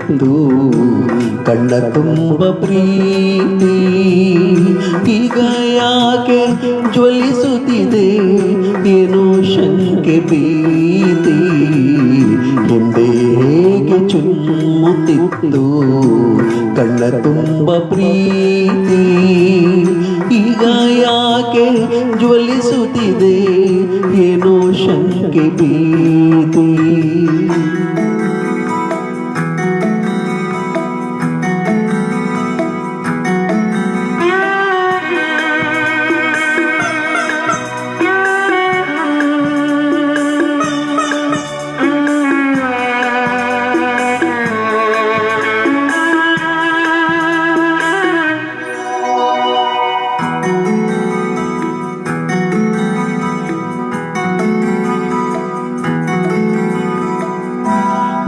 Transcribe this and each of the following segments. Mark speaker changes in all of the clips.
Speaker 1: ಜ್ವಲಿಸುತ್ತಿತ್ತು ಕಣ್ಣ ತುಂಬ ಪ್ರೀತಿ ಈಗ ಯಾಕೆ ಜ್ವಲಿಸುತ್ತಿದೆ ಏನೋ ಶಂಕೆ ಭೀತಿ ಹಿಂದೆ ಹೇಗೆ ಚುಮ್ಮುತ್ತಿತ್ತು ಕಣ್ಣ ತುಂಬ ಪ್ರೀತಿ ಈಗ ಯಾಕೆ ಜ್ವಲಿಸುತ್ತಿದೆ ಏನೋ ಶಂಕೆ ಭೀತಿ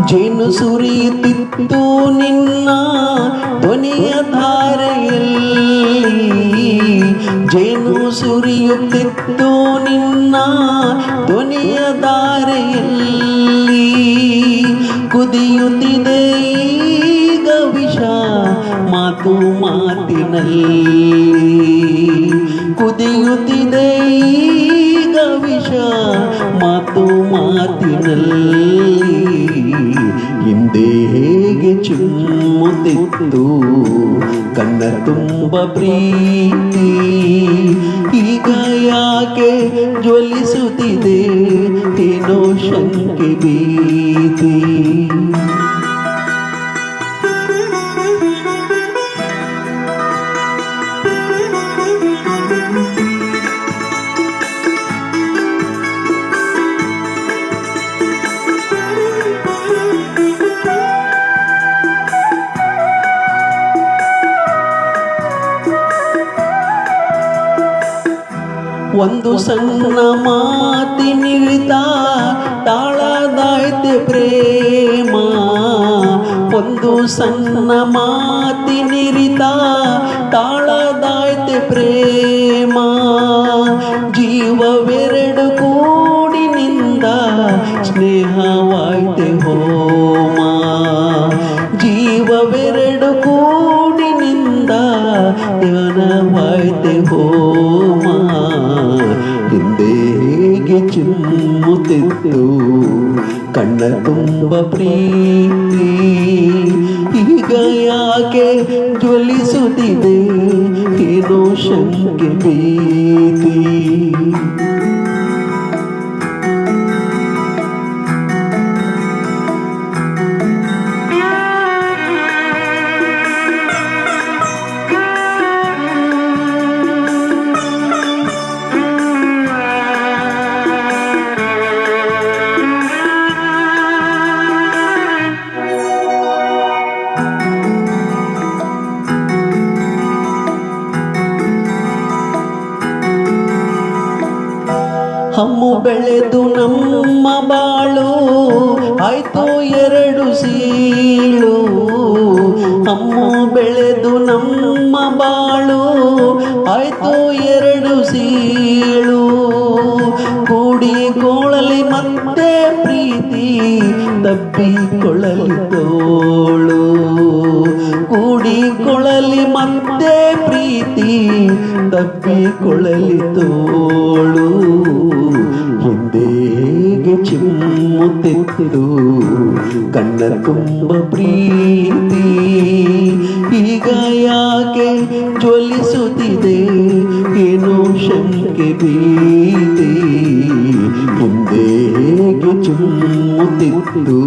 Speaker 1: ಜೇನು ಸುರಿಯುತ್ತಿತ್ತು ನಿನ್ನ ಧ್ವನಿಯ ಧಾರೆಯಲ್ಲಿ ಜೇನು ಸುರಿಯುತ್ತಿತ್ತು ನಿನ್ನ ಧ್ವನಿಯ ಧಾರೆಯಲ್ಲಿ ಕುದಿಯುತ್ತಿದೆ ಈಗ ವಿಷ ಮಾತು ಮಾತಿನಲ್ಲಿ ಕುದಿಯುತ್ತಿದೆ ಈಗ ವಿಷ ಮಾತು ಮಾತಿನಲ್ಲಿ ಹಿಂದೆ ಹೇಗೆ ಚುಮ್ಮುತ್ತಿತ್ತು ಕಣ್ಣ ತುಂಬ ಪ್ರೀತಿ ಈಗ ಯಾಕೆ ಜ್ವಲಿಸುತ್ತಿದೆ ಏನೋ ಶಂಕೆ ಭೀತಿ ಒಂದು ಸಣ್ಣ ಮಾತಿನಿಳಿತ ತಾಳದಾಯ್ತೆ ಪ್ರೇಮ ಒಂದು ಸಣ್ಣ ಮಾತಿನಿರಿತ ತಾಳದಾಯ್ತೆ ಪ್ರೇಮ ಜೀವವೆರಡು ಕೂಡಿನಿಂದ ಸ್ನೇಹವಾಯ್ತೆ ಹೋಮ ಜೀವವೆರಡು ಕೂಡಿನಿಂದ ಧ್ಯಾನವಾಯ್ತೆ ಹೋಮ ಹಿಂದೆ ಹೇಗೆ ಚುಮ್ಮುತ್ತಿತ್ತು ಕಣ್ಣ ತುಂಬ ಪ್ರೀತಿ ಈಗ ಯಾಕೆ ಜ್ವಲಿಸುತ್ತಿದೆ ಏನೋ ಶಂಕೆ ಭೀತಿ ಹಮ್ಮು ಬೆಳೆದು ನಮ್ಮ ಬಾಳು ಆಯ್ತು ಎರಡು ಸೀಳು ಹಮ್ಮು ಬೆಳೆದು ನಮ್ಮ ಬಾಳು ಆಯ್ತು ಎರಡು ಸೀಳು ಕೂಡಿಕೊಳ್ಳಲಿ ಮತ್ತೆ ಪ್ರೀತಿ ತಬ್ಬಿಕೊಳ್ಳಲಿ ತೋಳು ಕೂಡಿಕೊಳ್ಳಲಿ ಮತ್ತೆ ಪ್ರೀತಿ ತಬ್ಬಿಕೊಳ್ಳಲಿ ತೋಳು ಹಿಂದೆ ಹೇಗೆ ಚಿಮ್ಮುತ್ತಿತ್ತು ಕಣ್ಣ ತುಂಬ ಪ್ರೀತಿ ಈಗ ಯಾಕೆ ಜ್ವಲಿಸುತ್ತಿದೆ ಏನೋ ಶಂಕೆ ಭೀತಿ ಹಿಂದೆ ಹೇಗೆ ಚಿಮ್ಮುತ್ತಿತ್ತು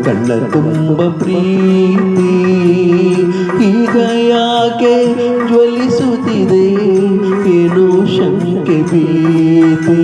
Speaker 1: ಕಣ್ಣ ತುಂಬ ಪ್ರೀತಿ ಈಗ ಯಾಕೆ ಜ್ವಲಿಸುತ್ತಿದೆ ಏನೋ ಶಂಕೆ ಭೀತಿ